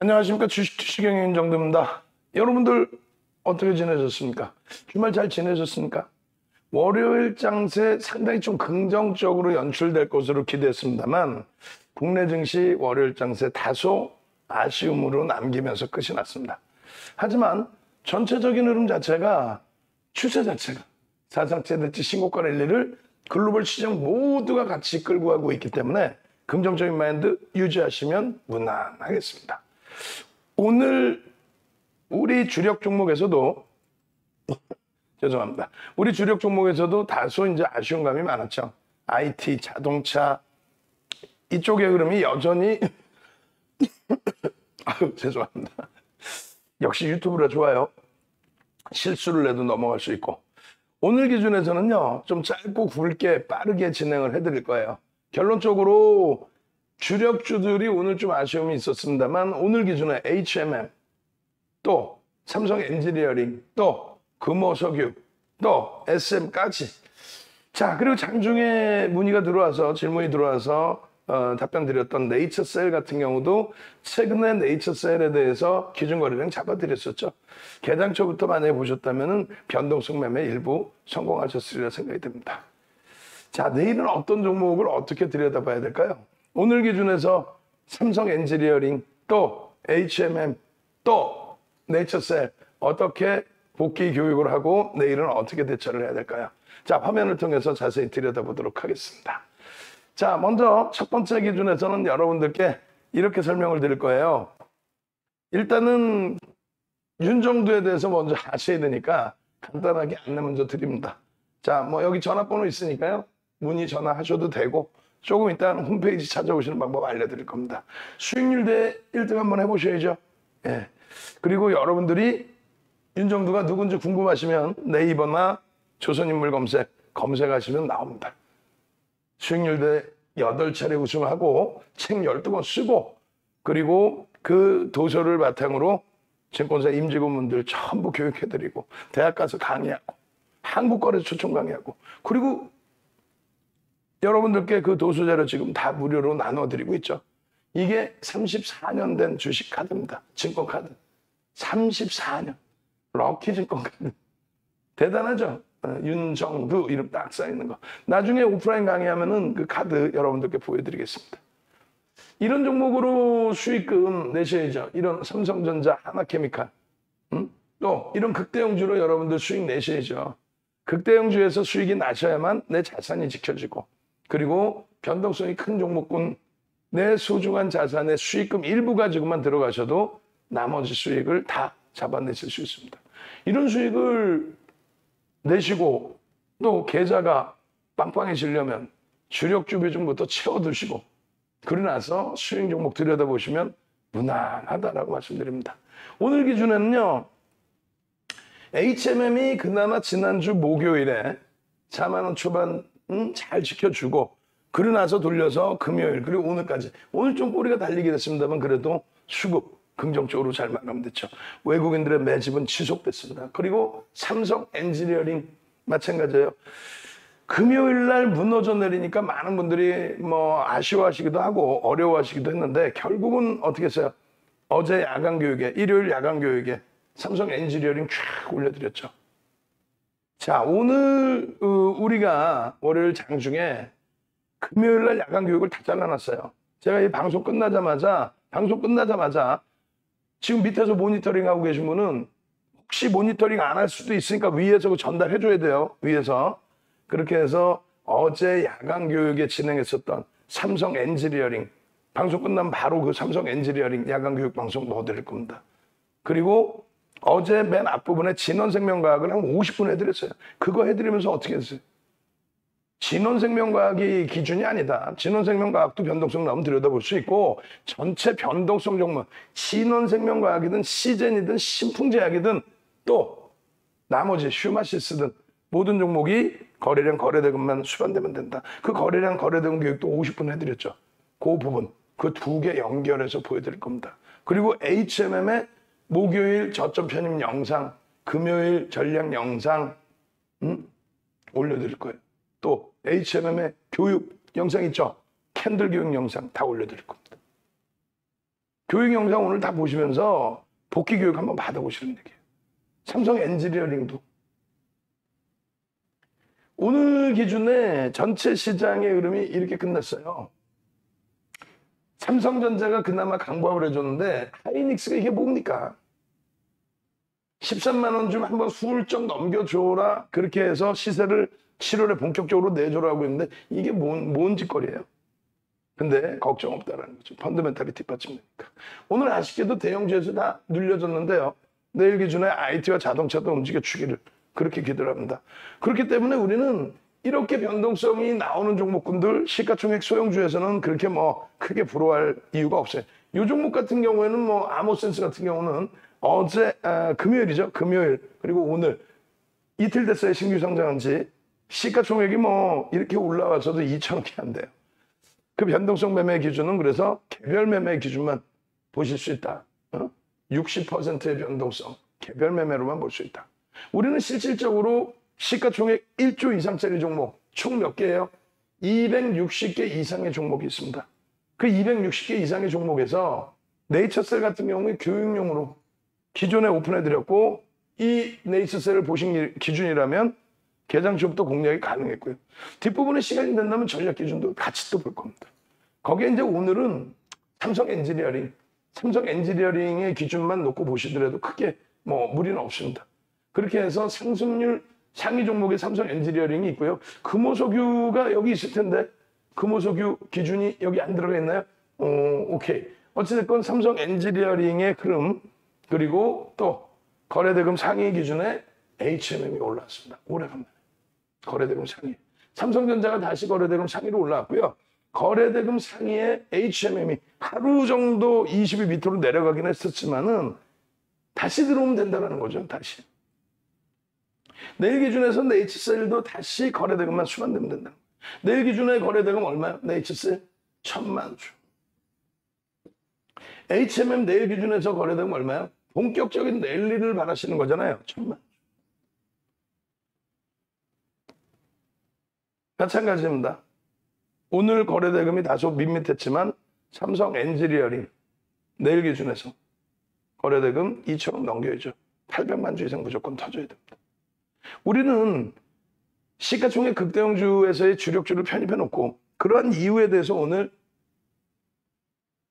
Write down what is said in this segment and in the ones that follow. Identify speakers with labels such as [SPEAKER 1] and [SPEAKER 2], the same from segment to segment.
[SPEAKER 1] 안녕하십니까. 주식투시경의 정도입니다. 여러분들 어떻게 지내셨습니까? 주말 잘 지내셨습니까? 월요일 장세 상당히 좀 긍정적으로 연출될 것으로 기대했습니다만 국내 증시 월요일 장세 다소 아쉬움으로 남기면서 끝이 났습니다. 하지만 전체적인 흐름 자체가 추세 자체가 사상 최대치 신고가 랠리를 글로벌 시장 모두가 같이 끌고 가고 있기 때문에 긍정적인 마인드 유지하시면 무난하겠습니다. 오늘 우리 주력 종목에서도 죄송합니다. 우리 주력 종목에서도 다소 이제 아쉬운 감이 많았죠. IT, 자동차 이쪽의 흐름이 여전히 아유, 죄송합니다. 역시 유튜브라 좋아요. 실수를 해도 넘어갈 수 있고. 오늘 기준에서는요, 좀 짧고 굵게 빠르게 진행을 해드릴 거예요. 결론적으로 주력주들이 오늘 좀 아쉬움이 있었습니다만 오늘 기준에 HMM, 또 삼성 엔지니어링, 또 금호석유, 또 SM까지. 자, 그리고 장중에 문의가 들어와서 질문이 들어와서 답변 드렸던 네이처셀 같은 경우도 최근에 네이처셀에 대해서 기준거래량 잡아드렸었죠. 개장 초부터 만약에 보셨다면 변동성 매매 일부 성공하셨으리라 생각이 듭니다. 자, 내일은 어떤 종목을 어떻게 들여다봐야 될까요? 오늘 기준에서 삼성 엔지니어링, 또 HMM, 또 네이처셀 어떻게 복귀 교육을 하고 내일은 어떻게 대처를 해야 될까요? 자, 화면을 통해서 자세히 들여다보도록 하겠습니다. 자, 먼저 첫 번째 기준에서는 여러분들께 이렇게 설명을 드릴 거예요. 일단은 윤정두에 대해서 먼저 아셔야 되니까 간단하게 안내 먼저 드립니다. 자, 뭐 여기 전화번호 있으니까요. 문의 전화하셔도 되고 조금 이따 홈페이지 찾아오시는 방법 알려드릴 겁니다. 수익률 대 1등 한번 해보셔야죠. 예. 그리고 여러분들이 윤정두가 누군지 궁금하시면 네이버나 조선인물 검색하시면 나옵니다. 수익률 대 8차례 우승하고 책 12권 쓰고 그리고 그 도서를 바탕으로 증권사 임직원분들 전부 교육해드리고 대학 가서 강의하고 한국거래소 초청 강의하고 그리고 여러분들께 그 도서자료 지금 다 무료로 나눠드리고 있죠. 이게 34년 된 주식 카드입니다. 증권카드. 34년. 럭키 증권카드. 대단하죠? 윤정두 이름 딱 써있는 거. 나중에 오프라인 강의하면은 그 카드 여러분들께 보여드리겠습니다. 이런 종목으로 수익금 내셔야죠. 이런 삼성전자, 하나케미칼. 또 이런 극대형주로 여러분들 수익 내셔야죠. 극대형주에서 수익이 나셔야만 내 자산이 지켜지고 그리고 변동성이 큰 종목군 내 소중한 자산의 수익금 일부 가지고만 들어가셔도 나머지 수익을 다 잡아내실 수 있습니다. 이런 수익을 내시고 또 계좌가 빵빵해지려면 주력주 비중부터 채워두시고 그러고 나서 수익 종목 들여다보시면 무난하다라고 말씀드립니다. 오늘 기준에는요. HMM이 그나마 지난주 목요일에 4만 원 초반 잘 지켜주고 그러고 나서 돌려서 금요일 그리고 오늘까지 오늘 좀 꼬리가 달리게 됐습니다만 그래도 수급 긍정적으로 잘 마감됐죠. 외국인들의 매집은 지속됐습니다. 그리고 삼성 엔지니어링 마찬가지예요. 금요일 날 무너져 내리니까 많은 분들이 뭐 아쉬워하시기도 하고 어려워하시기도 했는데 결국은 어떻게 했어요? 어제 야간 교육에 일요일 야간 교육에 삼성 엔지니어링 쫙 올려드렸죠. 자, 오늘 우리가 월요일 장중에 금요일 날 야간 교육을 다 잘라놨어요. 제가 이 방송 끝나자마자 지금 밑에서 모니터링하고 계신 분은 혹시 모니터링 안 할 수도 있으니까 위에서 전달해 줘야 돼요. 위에서. 그렇게 해서 어제 야간 교육에 진행했었던 삼성 엔지니어링 방송 끝나면 바로 그 삼성 엔지니어링 야간 교육 방송 넣어드릴 겁니다. 그리고 어제 맨 앞부분에 진원생명과학을 한 50분 해드렸어요. 그거 해드리면서 어떻게 했어요? 진원생명과학이 기준이 아니다. 진원생명과학도 변동성 나오면 들여다볼 수 있고 전체 변동성 종목 진원생명과학이든 시젠이든 신풍제약이든 또 나머지 휴마시스든 모든 종목이 거래량 거래대금만 수반되면 된다. 그 거래량 거래대금 교육도 50분 해드렸죠. 그 부분 그 두 개 연결해서 보여드릴 겁니다. 그리고 HMM의 목요일 저점 편입 영상 금요일 전략 영상 올려드릴 거예요. 또 HMM의 교육 영상 있죠? 캔들 교육 영상 다 올려드릴 겁니다. 교육 영상 오늘 다 보시면서 복귀 교육 한번 받아보시는 얘기예요. 삼성 엔지니어링도. 오늘 기준에 전체 시장의 흐름이 이렇게 끝났어요. 삼성전자가 그나마 강보합을 해줬는데 하이닉스가 이게 뭡니까? 13만 원 좀 한번 훌쩍 넘겨줘라. 그렇게 해서 시세를 7월에 본격적으로 내줘라고 했는데 이게 뭔 짓거리예요? 근데 걱정 없다라는 거죠. 펀더멘탈이 뒷받침되니까. 오늘 아쉽게도 대형주에서 다 눌려졌는데요. 내일 기준에 IT와 자동차도 움직여주기를 그렇게 기대를 합니다. 그렇기 때문에 우리는 이렇게 변동성이 나오는 종목군들 시가총액 소형주에서는 그렇게 뭐 크게 부러워할 이유가 없어요. 이 종목 같은 경우에는 뭐 아모센스 같은 경우는 어제 금요일이죠. 금요일 그리고 오늘 이틀 됐어요. 신규 상장한 지. 시가총액이 뭐 이렇게 올라와서도 2천억이 안 돼요. 그 변동성 매매 기준은 그래서 개별 매매 기준만 보실 수 있다. 60%의 변동성 개별 매매로만 볼 수 있다. 우리는 실질적으로 시가총액 1조 이상짜리 종목 총 몇 개예요? 260개 이상의 종목이 있습니다. 그 260개 이상의 종목에서 네이처셀 같은 경우에 교육용으로 기존에 오픈해드렸고 이 네이처셀을 보신 기준이라면 개장주부터 공략이 가능했고요. 뒷부분에 시간이 된다면 전략 기준도 같이 또 볼 겁니다. 거기에 이제 오늘은 삼성 엔지니어링의 기준만 놓고 보시더라도 크게 뭐 무리는 없습니다. 그렇게 해서 상승률 상위 종목에 삼성 엔지니어링이 있고요. 금호석유가 여기 있을 텐데 금호석유 기준이 여기 안 들어가 있나요? 오케이. 어찌됐건 삼성 엔지니어링의 흐름 그리고 또 거래대금 상위 기준에 HMM이 올라왔습니다. 오래간만에. 거래대금 상위. 삼성전자가 다시 거래대금 상위로 올라왔고요. 거래대금 상위에 HMM이 하루 정도 20이 밑으로 내려가긴 했었지만은 다시 들어오면 된다는 거죠. 다시. 내일 기준에서 네이처셀도 다시 거래대금만 수반되면 된다. 내일 기준에 거래대금 얼마요? 네이처셀 1,000만 주. HMM 내일 기준에서 거래대금 얼마요? 본격적인 랠리를 바라시는 거잖아요. 1,000만 주. 마찬가지입니다. 오늘 거래대금이 다소 밋밋했지만 삼성 엔지니어링 내일 기준에서 거래대금 2천억 넘겨야죠. 800만 주 이상 무조건 터져야 됩니다. 우리는 시가총액 극대형주에서의 주력주를 편입해놓고 그러한 이유에 대해서 오늘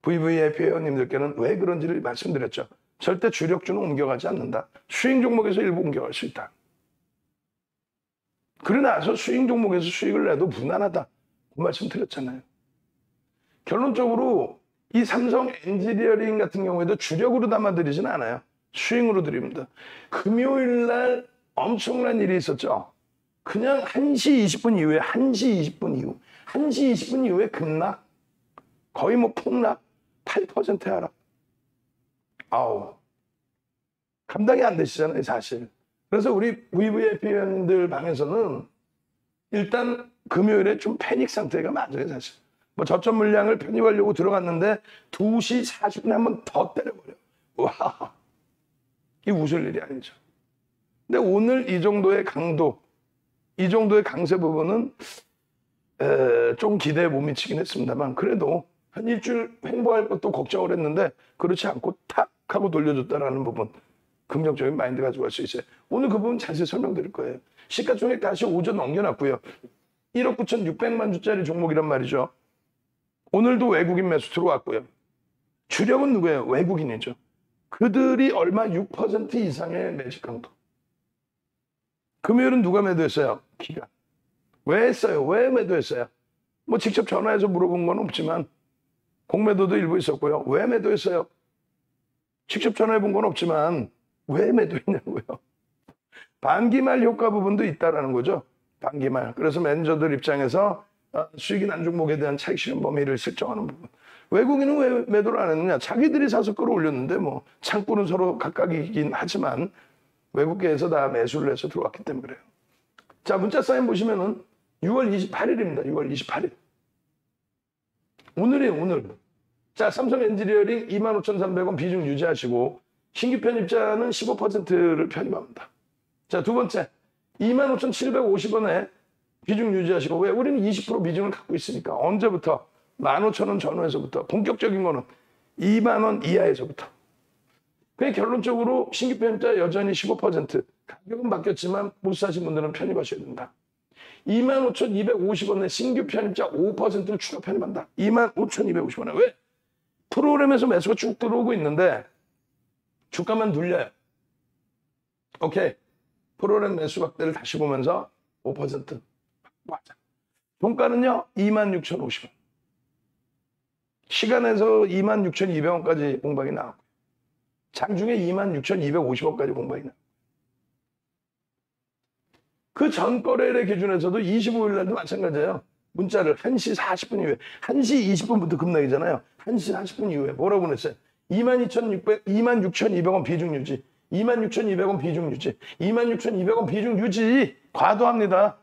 [SPEAKER 1] VVIP 회원님들께는 왜 그런지를 말씀드렸죠. 절대 주력주는 옮겨가지 않는다. 수익 종목에서 일부 옮겨갈 수 있다. 그러나서 수익 종목에서 수익을 내도 무난하다. 그 말씀 드렸잖아요. 결론적으로 이 삼성 엔지니어링 같은 경우에도 주력으로 담아드리지는 않아요. 수익으로 드립니다. 금요일 날 엄청난 일이 있었죠. 그냥 1시 20분 이후에 1시 20분 이후에 급락. 거의 뭐 폭락. 8% 하락. 아우. 감당이 안 되시잖아요, 사실. 그래서 우리 VVIP 회원들 방에서는 일단 금요일에 좀 패닉 상태가 맞아요, 사실. 뭐 저점 물량을 편입하려고 들어갔는데 2시 40분에 한 번 더 때려버려. 와, 이 웃을 일이 아니죠. 근데 오늘 이 정도의 강도, 이 정도의 강세 부분은 좀 기대에 못 미치긴 했습니다만 그래도 한 일주일 횡보할 것도 걱정을 했는데 그렇지 않고 탁 하고 돌려줬다라는 부분 긍정적인 마인드 가지고 갈 수 있어요. 오늘 그 부분 자세히 설명드릴 거예요. 시가총액 다시 5조 넘겨놨고요. 1억 9,600만 주짜리 종목이란 말이죠. 오늘도 외국인 매수 들어왔고요. 주력은 누구예요? 외국인이죠. 그들이 얼마 6% 이상의 매직 강도. 금요일은 누가 매도했어요? 기관. 왜 했어요? 왜 매도했어요? 뭐 직접 전화해서 물어본 건 없지만 공매도도 일부 있었고요. 왜 매도했어요? 직접 전화해 본 건 없지만 왜 매도했냐고요. 반기말 효과 부분도 있다라는 거죠. 반기말. 그래서 매니저들 입장에서 수익이 난 종목에 대한 차익 실현 범위를 설정하는 부분. 외국인은 왜 매도를 안 했느냐? 자기들이 사서 끌어올렸는데 뭐 창구는 서로 각각이긴 하지만 외국계에서 다 매수를 해서 들어왔기 때문에 그래요. 자, 문자 사인 보시면은 6월 28일입니다. 6월 28일. 오늘이에요, 오늘. 자, 삼성 엔지니어링 25,300원 비중 유지하시고 신규 편입자는 15%를 편입합니다. 자, 두 번째. 25,750원에 비중 유지하시고 왜? 우리는 20% 비중을 갖고 있으니까 언제부터? 15,000원 전후에서부터 본격적인 거는 2만 원 이하에서부터. 그냥 결론적으로 신규 편입자 여전히 15%. 가격은 바뀌었지만 못 사신 분들은 편입하셔야 된다. 25,250원에 신규 편입자 5%를 추가 편입한다. 25,250원에. 왜? 프로그램에서 매수가 쭉 들어오고 있는데 주가만 눌려요. 오케이. 프로그램 매수 확대를 다시 보면서 5% 확보하자. 종가는요 26,050원. 시간에서 26,200원까지 공방이 나왔고요. 장중에 26,250원까지 공방이 나왔고요. 그 전 거래일의 기준에서도 25일 날도 마찬가지예요. 문자를 1시 40분 이후에 1시 20분부터 급락이잖아요. 1시 40분 이후에 뭐라고 보냈어요? 26,200원 비중 유지. 26,200원 비중 유지. 26,200원 비중 유지. 과도합니다.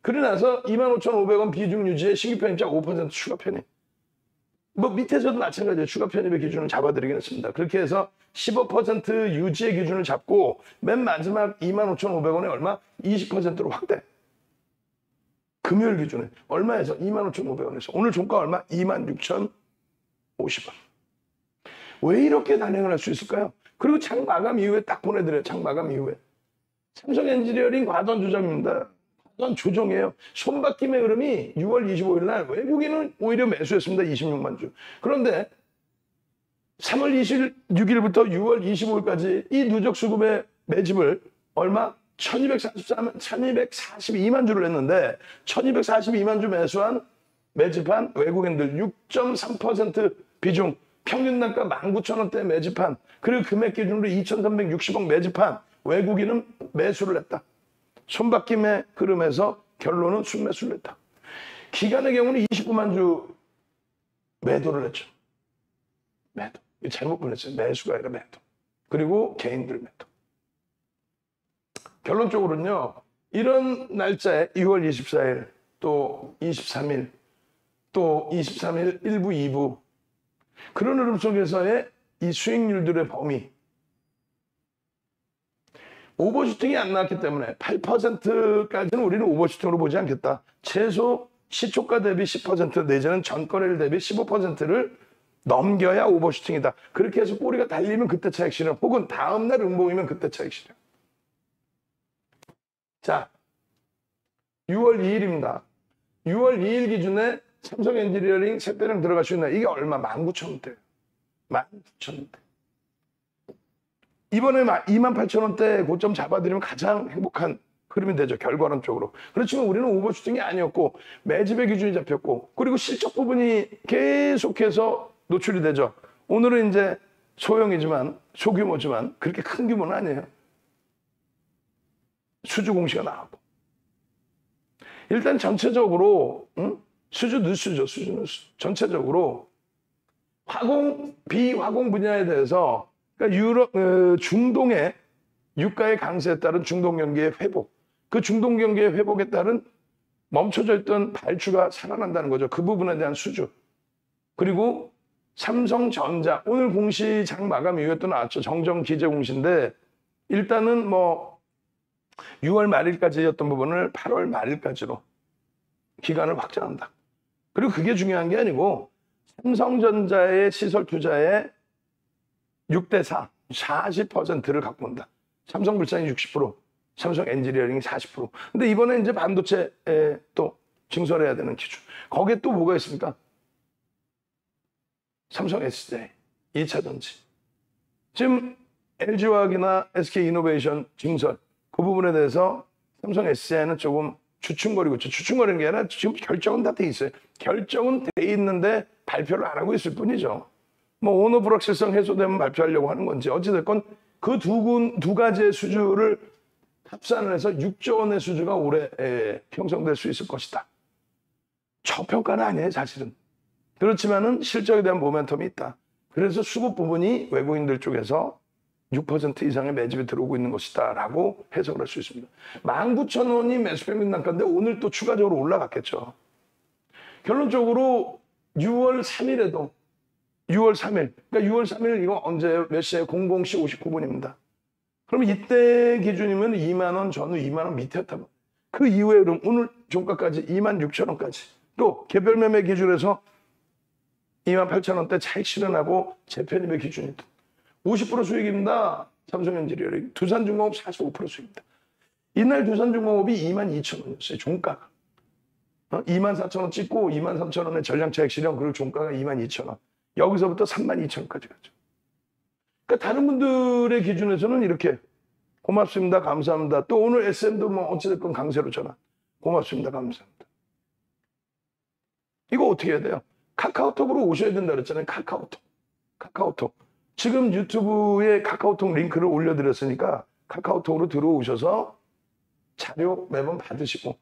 [SPEAKER 1] 그러고 나서 25,500원 비중 유지에 신규 편입자 5% 추가 편입. 뭐 밑에서도 마찬가지예요. 추가 편입의 기준을 잡아드리긴 했습니다. 그렇게 해서 15% 유지의 기준을 잡고 맨 마지막 25,500원에 얼마? 20%로 확대. 금요일 기준에 얼마에서? 25,500원에서. 오늘 종가 얼마? 26,050원. 왜 이렇게 단행을 할 수 있을까요? 그리고 장 마감 이후에 딱 보내드려요. 장 마감 이후에. 삼성 엔지니어링 과도한 조정입니다. 과도한 조정이에요. 손바뀜의 흐름이 6월 25일 날 외국인은 오히려 매수했습니다. 26만 주. 그런데 3월 26일부터 6월 25일까지 이 누적 수급의 매집을 얼마? 1242만 주를 했는데 1242만 주 매집한 외국인들 6.3% 비중 평균 단가 19,000원대 매집한 그리고 금액 기준으로 2,360억 매집한 외국인은 매수를 했다. 손바뀜의 흐름에서 결론은 순매수를 했다. 기간의 경우는 29만 주 매도를 했죠. 매도. 잘못 보냈어요. 매수가 아니라 매도. 그리고 개인들 매도. 결론적으로는요. 이런 날짜에 6월 24일 또 23일 또 23일 1부 2부 그런 흐름 속에서의 이 수익률들의 범위 오버슈팅이 안 나왔기 때문에 8%까지는 우리는 오버슈팅으로 보지 않겠다. 최소 시초가 대비 10% 내지는 전거래일 대비 15%를 넘겨야 오버슈팅이다. 그렇게 해서 꼬리가 달리면 그때 차익 실현 혹은 다음날 음봉이면 그때 차익 실현. 자, 6월 2일입니다. 6월 2일 기준에 삼성 엔지니어링 셋배량 들어갈 수 있나? 이게 얼마? 19,000원대예요. 19,000원대. 이번에 28,000원대 고점 잡아드리면 가장 행복한 흐름이 되죠. 결과론적으로. 그렇지만 우리는 오버슈팅이 아니었고 매집의 기준이 잡혔고 그리고 실적 부분이 계속해서 노출이 되죠. 오늘은 이제 소형이지만 소규모지만 그렇게 큰 규모는 아니에요. 수주 공시가 나왔고 일단 전체적으로 수주 누수죠. 수주 누수. 전체적으로 비화공 분야에 대해서 그러니까 중동의 유가의 강세에 따른 중동 경기의 회복 그 중동 경기의 회복에 따른 멈춰져 있던 발주가 살아난다는 거죠. 그 부분에 대한 수주 그리고 삼성전자 오늘 공시 장 마감 이후에 또 나왔죠. 정정 기재 공시인데 일단은 뭐 6월 말일까지였던 부분을 8월 말일까지로 기간을 확장한다. 그리고 그게 중요한 게 아니고 삼성전자의 시설 투자의 6대4 40%를 갖고 온다. 삼성물산이 60%, 삼성 엔지니어링이 40%. 근데 이번에 이제 반도체에 또 증설해야 되는 기준. 거기에 또 뭐가 있습니까? 삼성 SJ, 2차전지. 지금 LG화학이나 SK이노베이션 증설 그 부분에 대해서 삼성 SJ는 조금 주춤거리고 있죠. 주춤거리는 게 아니라 지금 결정은 다 돼 있어요. 결정은 돼 있는데 발표를 안 하고 있을 뿐이죠. 뭐 오너 불확실성 해소되면 발표하려고 하는 건지 어찌됐건 그 두 가지의 수주를 합산을 해서 6조 원의 수주가 올해 형성될 수 있을 것이다. 저평가는 아니에요, 사실은. 그렇지만은 실적에 대한 모멘텀이 있다. 그래서 수급 부분이 외국인들 쪽에서 6% 이상의 매집이 들어오고 있는 것이다 라고 해석을 할 수 있습니다. 19,000원이 매수평균 단가인데 오늘 또 추가적으로 올라갔겠죠. 결론적으로 6월 3일에도 6월 3일 그러니까 6월 3일 이거 언제예요? 몇 시에? 00시 59분입니다. 그러면 이때 기준이면 2만 원 전후 2만 원 밑에였다. 그 이후에 그럼 오늘 종가까지 26,000원까지 또 개별 매매 기준에서 28,000원대 차익 실현하고 재편입의 기준이다. 50% 수익입니다. 삼성엔지니어링. 두산중공업 45% 수익입니다. 이날 두산중공업이 22,000원이었어요. 종가가. 24,000원 찍고 23,000원의 전량 차익 실현, 그리고 종가가 22,000원. 여기서부터 32,000원까지 가죠. 그러니까 다른 분들의 기준에서는 이렇게 고맙습니다. 감사합니다. 또 오늘 SM도 뭐 어찌됐건 강세로 전환. 고맙습니다. 감사합니다. 이거 어떻게 해야 돼요? 카카오톡으로 오셔야 된다 그랬잖아요. 카카오톡. 지금 유튜브에 카카오톡 링크를 올려드렸으니까 카카오톡으로 들어오셔서 자료 매번 받으시고,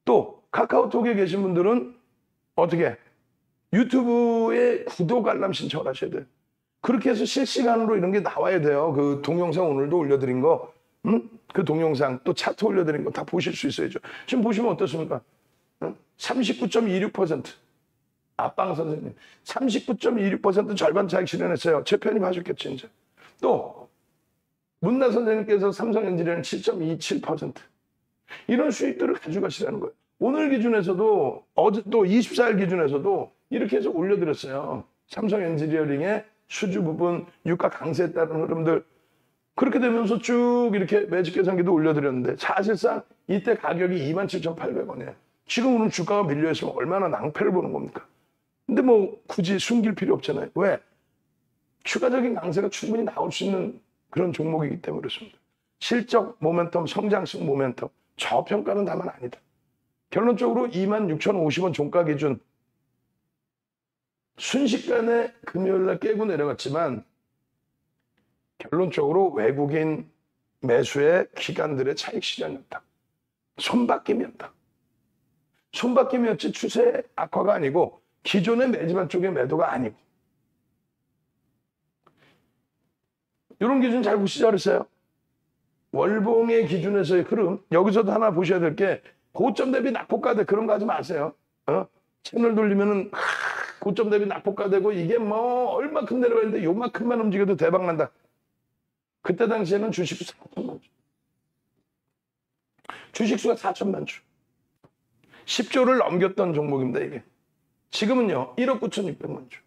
[SPEAKER 1] 또 카카오톡에 계신 분들은 어떻게 유튜브에 구독 알람 신청을 하셔야 돼요. 그렇게 해서 실시간으로 이런 게 나와야 돼요. 그 동영상 오늘도 올려드린 거, 그 동영상 또 차트 올려드린 거 다 보실 수 있어야죠. 지금 보시면 어떻습니까? 39.26%. 앞방 선생님 39.26% 절반 차익 실현했어요. 재편입 하셨겠죠. 이제 또 문나 선생님께서 삼성엔지니어링 7.27%. 이런 수익들을 가져가시라는 거예요. 오늘 기준에서도, 어제 또 24일 기준에서도 이렇게 해서 올려드렸어요. 삼성엔지니어링의 수주 부분, 유가 강세에 따른 흐름들. 그렇게 되면서 쭉 이렇게 매직 계산기도 올려드렸는데, 사실상 이때 가격이 27,800원이에요. 지금은 주가가 밀려있으면 얼마나 낭패를 보는 겁니까? 근데 뭐 굳이 숨길 필요 없잖아요. 왜? 추가적인 강세가 충분히 나올 수 있는 그런 종목이기 때문에 그렇습니다. 실적 모멘텀, 성장성 모멘텀, 저평가는 다만 아니다. 결론적으로 26,050원 종가 기준, 순식간에 금요일날 깨고 내려갔지만 결론적으로 외국인 매수의 기관들의 차익 실현이었다. 손바뀜이었다. 손바뀜이었지 추세 악화가 아니고 기존의 매집한 쪽의 매도가 아니고. 이런 기준 잘 보시지 않으세요? 월봉의 기준에서의 흐름, 여기서도 하나 보셔야 될 게 고점 대비 낙폭과대, 그런 거 하지 마세요. 채널 돌리면은 고점 대비 낙폭과대고 이게 뭐 얼마큼 내려가 있는데 요만큼만 움직여도 대박 난다. 그때 당시에는 주식수 4천만 주. 주식수가 4천만 주. 10조를 넘겼던 종목입니다, 이게. 지금은요, 1억 9,600만 주.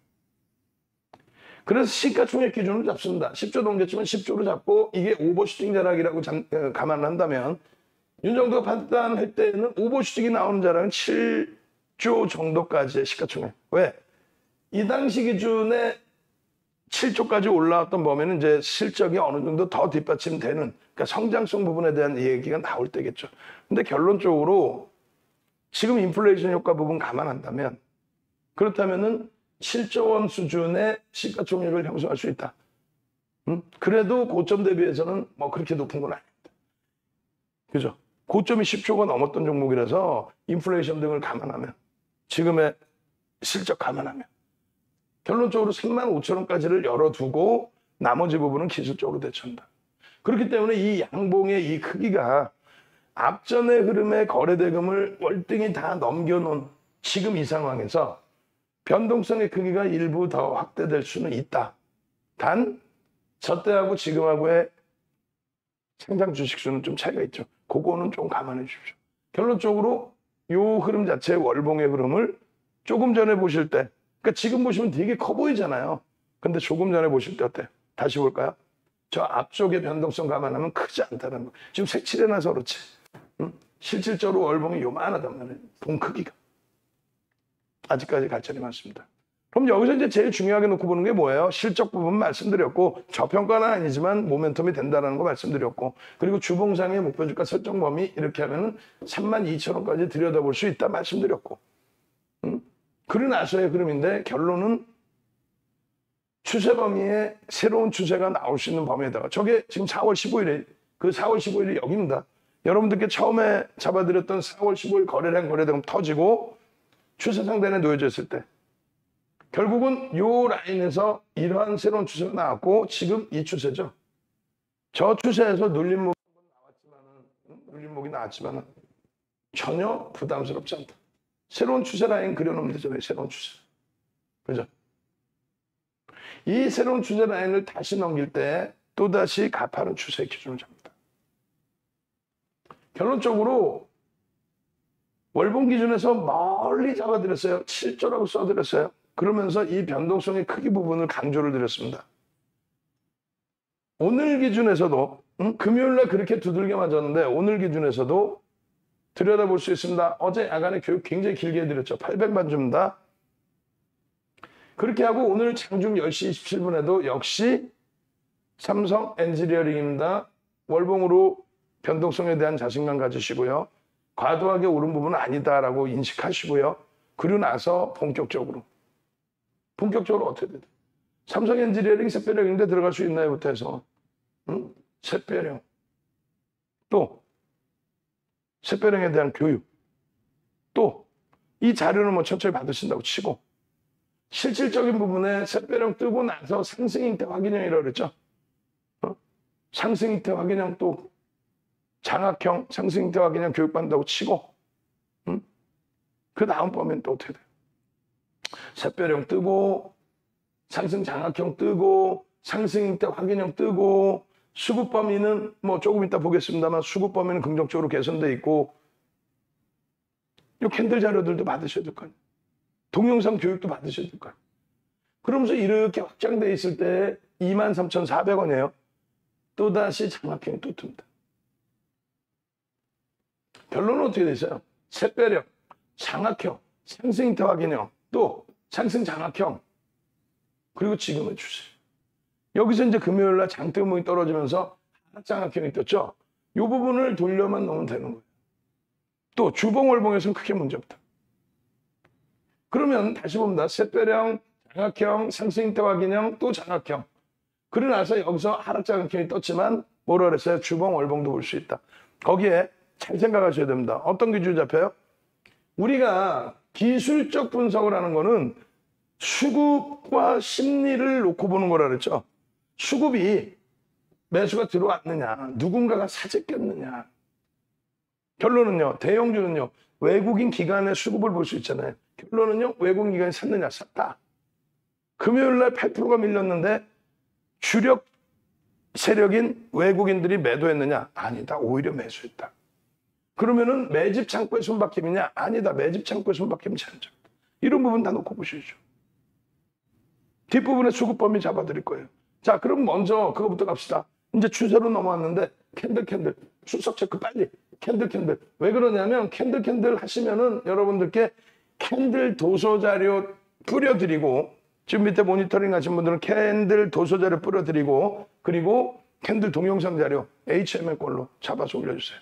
[SPEAKER 1] 그래서 시가총액 기준으로 잡습니다. 10조 넘겼지만 10조로 잡고, 이게 오버슈팅 자락이라고 감안을 한다면, 윤정도가 판단할 때는 오버슈팅이 나오는 자락은 7조 정도까지의 시가총액. 왜? 이 당시 기준에 7조까지 올라왔던 범위는 이제 실적이 어느 정도 더 뒷받침되는, 그러니까 성장성 부분에 대한 얘기가 나올 때겠죠. 근데 결론적으로 지금 인플레이션 효과 부분 감안한다면, 그렇다면은 7조 원 수준의 시가총액을 형성할 수 있다. 그래도 고점 대비해서는 뭐 그렇게 높은 건 아닙니다. 그죠? 고점이 10조가 넘었던 종목이라서 인플레이션 등을 감안하면, 지금의 실적 감안하면 결론적으로 35,000원까지를 열어두고 나머지 부분은 기술적으로 대처한다. 그렇기 때문에 이 양봉의 이 크기가 앞전의 흐름의 거래대금을 월등히 다 넘겨놓은 지금 이 상황에서 변동성의 크기가 일부 더 확대될 수는 있다. 단 저때하고 지금하고의 상장 주식수는 좀 차이가 있죠. 그거는 좀 감안해 주십시오. 결론적으로 이 흐름 자체의 월봉의 흐름을 조금 전에 보실 때, 그러니까 지금 보시면 되게 커 보이잖아요. 근데 조금 전에 보실 때 어때요? 다시 볼까요? 저 앞쪽의 변동성 감안하면 크지 않다는 거. 지금 색칠해놔서 그렇지. 실질적으로 월봉이 요만하단 말이에요. 봉 크기가. 아직까지 갈증이 많습니다. 그럼 여기서 이제 제일 중요하게 놓고 보는 게 뭐예요? 실적 부분 말씀드렸고, 저평가는 아니지만 모멘텀이 된다는 거 말씀드렸고, 그리고 주봉상의 목표 주가 설정 범위 이렇게 하면은 32,000원까지 들여다볼 수 있다 말씀드렸고, 그러고 나서의 흐름인데, 결론은 추세 범위에 새로운 추세가 나올 수 있는 범위에다가, 저게 지금 4월 15일에, 그 4월 15일이 여기입니다. 여러분들께 처음에 잡아드렸던 4월 15일 거래량 거래대금 터지고 추세 상단에 놓여져 있을 때, 결국은 이 라인에서 이러한 새로운 추세가 나왔고, 지금 이 추세죠. 저 추세에서 눌림목이 나왔지만은 전혀 부담스럽지 않다. 새로운 추세 라인 그려놓으면 되잖아요. 새로운 추세. 그죠? 이 새로운 추세 라인을 다시 넘길 때 또다시 가파른 추세의 기준을 잡니다. 결론적으로 월봉 기준에서 멀리 잡아드렸어요. 7조라고 써드렸어요. 그러면서 이 변동성의 크기 부분을 강조를 드렸습니다. 오늘 기준에서도 금요일날 그렇게 두들겨 맞았는데 오늘 기준에서도 들여다볼 수 있습니다. 어제 야간에 교육 굉장히 길게 해드렸죠. 800만 줍니다. 그렇게 하고 오늘 장중 10시 27분에도 역시 삼성 엔지니어링입니다. 월봉으로 변동성에 대한 자신감 가지시고요. 과도하게 오른 부분은 아니다라고 인식하시고요. 그리고 나서 본격적으로 어떻게 돼요? 삼성 엔지니어링 샛별형인데 들어갈 수 있나요?부터 해서 샛별형 또 샛별형에 대한 교육 또 이 자료는 뭐 천천히 받으신다고 치고 실질적인 부분에 샛별형 뜨고 나서 상승형태 확인형이라고 그랬죠. 상승형태 확인형 또 장악형 상승형태 확인형 교육받는다고 치고 그 다음 범위는 또 어떻게 돼요? 샛별형 뜨고 상승 장악형 뜨고 상승형태 확인형 뜨고 수급 범위는 뭐 조금 이따 보겠습니다만 수급 범위는 긍정적으로 개선돼 있고 이 캔들 자료들도 받으셔야 될 거 아니에요. 동영상 교육도 받으셔야 될 거 아니에요. 그러면서 이렇게 확장돼 있을 때 23,400원이에요. 또다시 장악형이 또 뜹니다. 결론은 어떻게 되세요? 샛별형, 장악형, 상승형태 확인형, 또 상승 장악형, 그리고 지금의 추세. 여기서 이제 금요일날 장대음봉이 떨어지면서 하락장악형이 떴죠. 이 부분을 돌려만 넣으면 되는 거예요. 또 주봉월봉에서는 크게 문제 없다. 그러면 다시 봅니다. 샛별형, 장악형, 상승형태 확인형, 또 장악형. 그러고 나서 여기서 하락장악형이 떴지만 뭐라 그랬어요? 주봉월봉도 볼 수 있다. 거기에 잘 생각하셔야 됩니다. 어떤 기준이 잡혀요? 우리가 기술적 분석을 하는 거는 수급과 심리를 놓고 보는 거라 그랬죠. 수급이 매수가 들어왔느냐, 누군가가 사재꼈느냐. 결론은요, 대형주는요, 외국인 기관의 수급을 볼 수 있잖아요. 결론은요, 외국인 기관이 샀느냐, 샀다. 금요일 날 8%가 밀렸는데 주력 세력인 외국인들이 매도했느냐? 아니다. 오히려 매수했다. 그러면은 매집 창구의 손바뀜이냐? 아니다. 매집 창구의 손바뀜이 제한적. 이런 부분 다 놓고 보시죠. 뒷부분에 수급 범위 잡아드릴 거예요. 자, 그럼 먼저 그거부터 갑시다. 이제 추세로 넘어왔는데 캔들 출석 체크 빨리 캔들 왜 그러냐면 캔들 하시면은 여러분들께 캔들 도서 자료 뿌려드리고 지금 밑에 모니터링 하신 분들은 캔들 도서 자료 뿌려드리고 그리고 캔들 동영상 자료 HML 걸로 잡아서 올려주세요.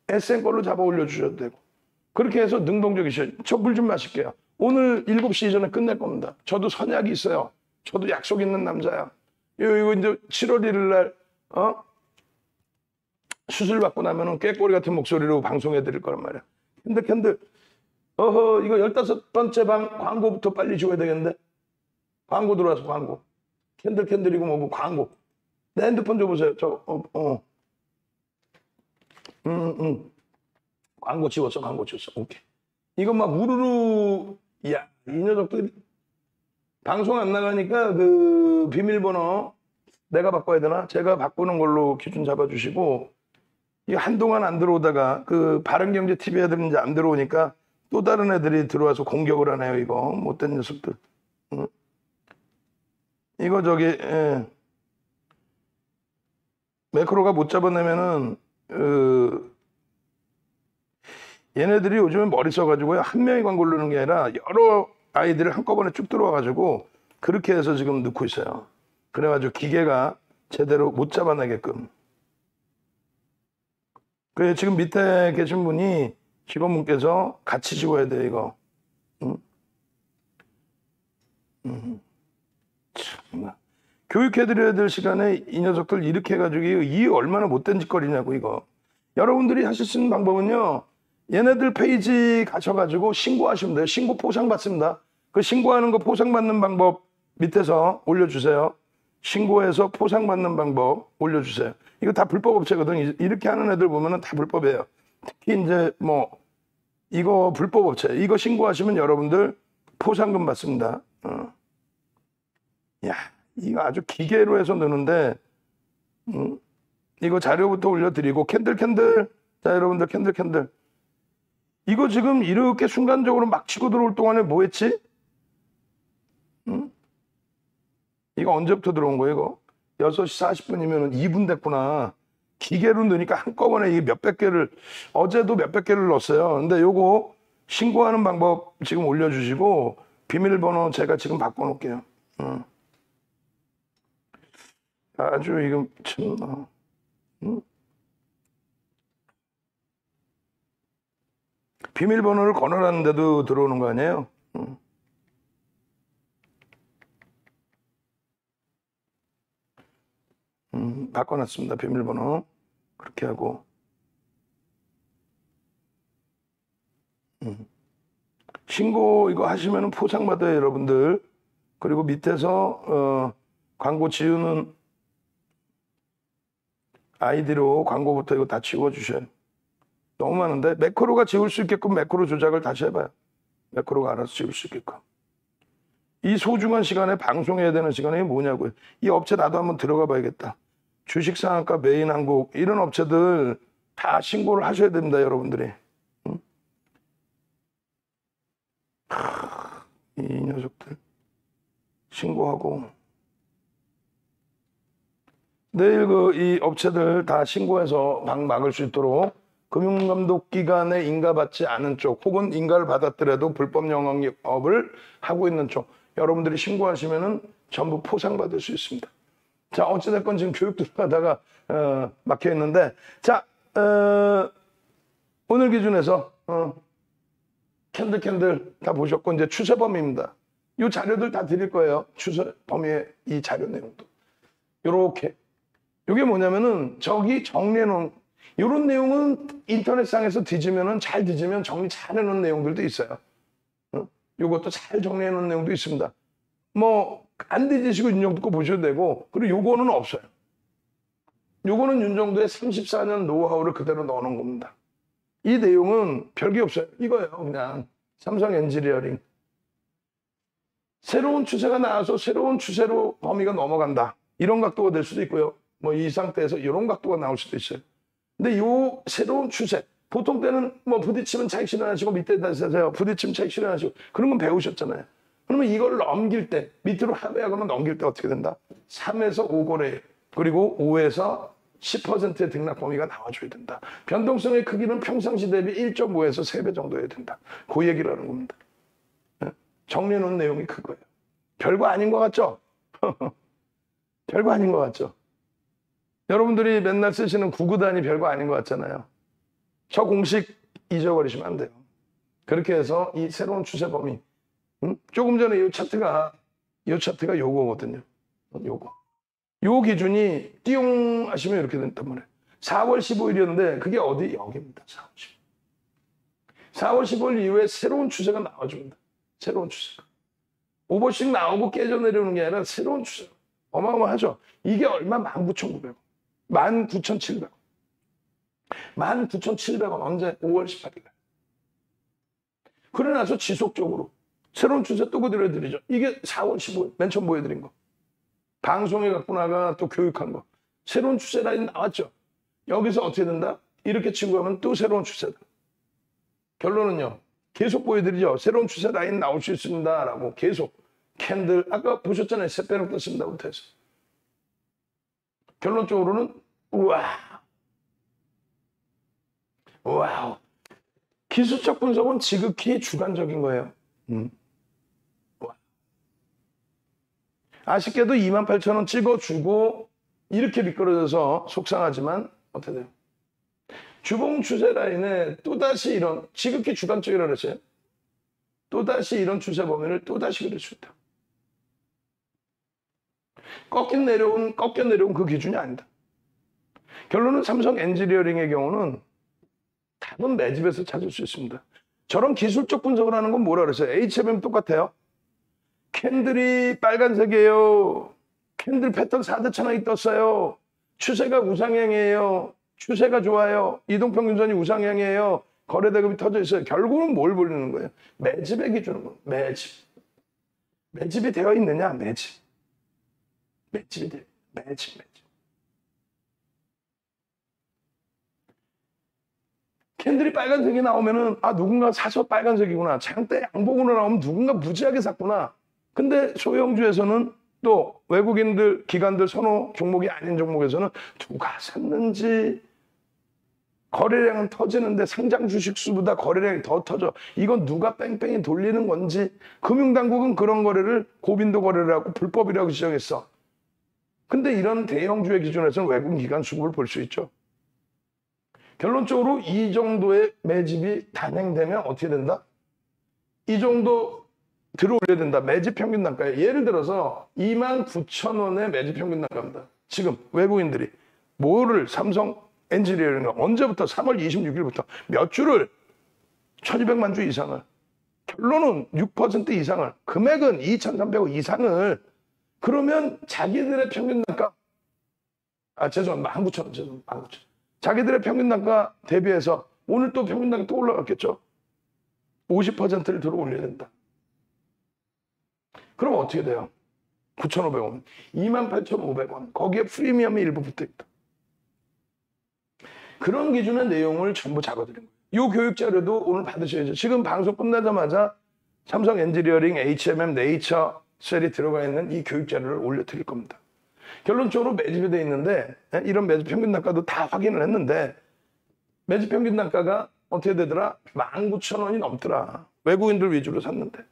[SPEAKER 1] SN 걸로 잡아 올려주셔도 되고 그렇게 해서 능동적이셔요. 저 물 좀 마실게요. 오늘 7시 이전에 끝낼 겁니다. 저도 선약이 있어요. 저도 약속 있는 남자야. 이거 이제 7월 1일 날 수술 받고 나면은 꾀꼬리 같은 목소리로 방송해 드릴 거란 말이야. 캔들 이거 15번째 방 광고부터 빨리 줘야 되겠는데. 광고 들어와서 광고. 캔들이고 뭐고 광고. 내 핸드폰 줘보세요. 광고 지웠어. 오케이. 이거 막 우르르, 야, 이 녀석들 방송 안 나가니까 그 비밀번호 내가 바꿔야 되나? 제가 바꾸는 걸로 기준 잡아주시고, 이거 한동안 안 들어오다가 그 바른경제 TV 애들은 이제 안 들어오니까 또 다른 애들이 들어와서 공격을 하네요, 이거. 못된 녀석들. 응? 이거 매크로가 못 잡아내면은, 얘네들이 요즘에 머리 써가지고요. 한 명이 광고를 넣는 게 아니라 여러 아이들을 한꺼번에 쭉 들어와가지고 그렇게 해서 지금 넣고 있어요. 그래가지고 기계가 제대로 못 잡아내게끔. 그래 지금 밑에 계신 분이 직원분께서 같이 지워야 돼 이거. 참나. 교육해드려야 될 시간에 이 녀석들 이렇게 해가지고 이 얼마나 못된 짓거리냐고 이거. 여러분들이 하실 수 있는 방법은요. 얘네들 페이지 가셔가지고 신고하시면 돼요. 신고 포상받습니다. 그 신고하는 거 포상받는 방법 밑에서 올려주세요. 신고해서 포상받는 방법 올려주세요. 이거 다 불법 업체거든. 이렇게 하는 애들 보면은 다 불법이에요. 특히 이제 뭐 이거 불법 업체 이거 신고하시면 여러분들 포상금 받습니다. 야 이거 아주 기계로 해서 넣는데 이거 자료부터 올려드리고 캔들 자 여러분들 캔들 이거 지금 이렇게 순간적으로 막 치고 들어올 동안에 뭐 했지? 이거 언제부터 들어온 거예요, 이거? 6시 40분이면 2분 됐구나. 기계로 넣으니까 한꺼번에 이게 몇백 개를, 어제도 몇백 개를 넣었어요. 근데 요거 신고하는 방법 지금 올려주시고, 비밀번호 제가 지금 바꿔놓을게요. 아주 이거 참, 비밀번호를 걸어놨는데도 들어오는 거 아니에요? 바꿔놨습니다. 비밀번호. 그렇게 하고. 신고 이거 하시면 포상받아요, 여러분들. 그리고 밑에서 광고 지우는 아이디로 광고부터 이거 다 지워주셔요. 너무 많은데 매크로가 지울 수 있게끔 매크로 조작을 다시 해봐요. 매크로가 알아서 지울 수 있게끔. 이 소중한 시간에 방송해야 되는 시간이 뭐냐고요. 이 업체 나도 한번 들어가 봐야겠다. 주식상한가 메인한국 이런 업체들 다 신고를 하셔야 됩니다, 여러분들이. 이 녀석들 신고하고 내일 이 업체들 다 신고해서 방 막을 수 있도록 금융감독기관에 인가받지 않은 쪽 혹은 인가를 받았더라도 불법 영업을 하고 있는 쪽 여러분들이 신고하시면은 전부 포상받을 수 있습니다. 자, 어찌됐건 지금 교육 들어가다가 막혀 있는데, 자, 오늘 기준에서 캔들 다 보셨고 이제 추세 범위입니다. 이 자료들 다 드릴 거예요. 추세 범위의 이 자료 내용도 요렇게. 이게 뭐냐면은 저기 정리해 놓은 이런 내용은 인터넷상에서 뒤지면은 잘 뒤지면 정리 잘 해놓은 내용들도 있어요. 요것도 잘 정리해 놓은 내용도 있습니다. 뭐 안 뒤지시고 윤정도 거 보셔도 되고, 그리고 요거는 없어요. 요거는 윤정도의 34년 노하우를 그대로 넣어놓은 겁니다. 이 내용은 별게 없어요. 이거예요. 그냥 삼성 엔지니어링. 새로운 추세가 나와서 새로운 추세로 범위가 넘어간다. 이런 각도가 될 수도 있고요. 뭐 이 상태에서 이런 각도가 나올 수도 있어요. 근데 요 새로운 추세, 보통 때는 뭐 부딪히면 차익 실현하시고 밑에 다세요. 부딪히면 차익 실현하시고 그런 건 배우셨잖아요. 그러면 이걸 넘길 때, 밑으로 하회하거나 넘길 때 어떻게 된다? 3에서 5거래, 그리고 5에서 10%의 등락 범위가 나와줘야 된다. 변동성의 크기는 평상시 대비 1.5에서 3배 정도 해야 된다. 그 얘기를 하는 겁니다. 정리해놓은 내용이 그거예요. 별거 아닌 것 같죠? 별거 아닌 것 같죠? 여러분들이 맨날 쓰시는 구구단이 별거 아닌 것 같잖아요. 저 공식 잊어버리시면 안 돼요. 그렇게 해서 이 새로운 추세 범위, 조금 전에 이 차트가 요거거든요. 요 기준이 띠용 하시면 이렇게 된단 말이에요. 4월 15일이었는데 그게 어디? 여기입니다. 4월 15일. 4월 15일 이후에 새로운 추세가 나와줍니다. 새로운 추세가. 오버씩 나오고 깨져 내려오는 게 아니라 새로운 추세. 어마어마하죠. 이게 얼마? 19,900원. 19,700원. 19,700원 언제? 5월 18일. 그래 나서 지속적으로 새로운 추세 또 그대로 해드리죠. 이게 4월 15일 맨 처음 보여드린 거. 방송에 갖고 나가 또 교육한 거. 새로운 추세 라인 나왔죠. 여기서 어떻게 된다? 이렇게 치고 가면 또 새로운 추세다. 결론은요. 계속 보여드리죠. 새로운 추세 라인 나올 수 있습니다. 라고 계속. 캔들 아까 보셨잖아요. 새 빼놓고 떴습니다부터 해서. 결론적으로는 와우. 기술적 분석은 지극히 주관적인 거예요. 아쉽게도 28,000원 찍어주고 이렇게 미끄러져서 속상하지만 어떻게 돼요? 주봉 추세 라인에 또다시 이런 지극히 주관적이라고 그랬어요. 또다시 이런 추세 범위를 또다시 그릴 수 있다. 꺾여 내려온 그 기준이 아니다. 결론은 삼성 엔지니어링의 경우는 답은 매집에서 찾을 수 있습니다. 저런 기술적 분석을 하는 건 뭐라 그랬어요? HMM 똑같아요. 캔들이 빨간색이에요. 캔들 패턴 4대 천왕이 떴어요. 추세가 우상향이에요. 추세가 좋아요. 이동평균선이 우상향이에요. 거래대금이 터져 있어요. 결국은 뭘 보려는 거예요? 매집의 기준은 거예요. 매집. 매집이 되어 있느냐? 매집. 매집이 돼요. 매집. 캔들이 빨간색이 나오면은 누군가 사서 빨간색이구나. 장대 양봉으로 나오면 누군가 무지하게 샀구나. 근데 소형주에서는 또 외국인들, 기관들 선호 종목이 아닌 종목에서는 누가 샀는지, 거래량은 터지는데 상장 주식 수보다 거래량이 더 터져. 이건 누가 뺑뺑이 돌리는 건지. 금융당국은 그런 거래를 고빈도 거래를 하고 불법이라고 지정했어. 근데 이런 대형주의 기준에서는 외국인 기관 수급을 볼 수 있죠. 결론적으로 이 정도의 매집이 단행되면 어떻게 된다? 이 정도 들어올려야 된다. 매집 평균 단가에. 예를 들어서 29,000원의 매집 평균 단가입니다. 지금 외국인들이 뭐를 삼성 엔지니어링을 언제부터 3월 26일부터 몇 주를 1200만 주 이상을, 결론은 6% 이상을, 금액은 2,300억 이상을, 그러면 자기들의 평균 단가, 죄송합니다. 19,000원, 죄송합니다. 19,000원. 자기들의 평균 단가 대비해서 오늘 또 평균 단가 또 올라갔겠죠. 50%를 들어 올려야 된다. 그럼 어떻게 돼요? 9,500원, 28,500원. 거기에 프리미엄이 일부 붙어 있다. 그런 기준의 내용을 전부 잡아드린 거예요. 이 교육 자료도 오늘 받으셔야죠. 지금 방송 끝나자마자 삼성 엔지니어링, HMM, 네이처 셀이 들어가 있는 이 교육 자료를 올려드릴 겁니다. 결론적으로 매집이 돼 있는데, 이런 매집 평균 단가도 다 확인을 했는데, 매집 평균 단가가 어떻게 되더라? 19,000원이 넘더라. 외국인들 위주로 샀는데.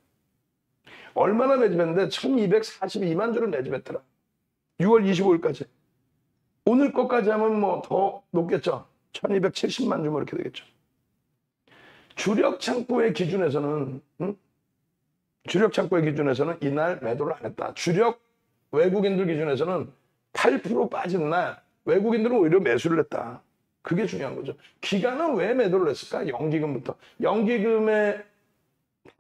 [SPEAKER 1] 얼마나 매집했는데 1242만 주를 매집했더라. 6월 25일까지. 오늘 것까지 하면 뭐 더 높겠죠. 1270만 주 뭐 이렇게 되겠죠. 주력 창구의 기준에서는 주력 창구의 기준에서는 이날 매도를 안 했다. 주력 외국인들 기준에서는 8% 빠진 날 외국인들은 오히려 매수를 했다. 그게 중요한 거죠. 기관은 왜 매도를 했을까? 연기금부터. 연기금의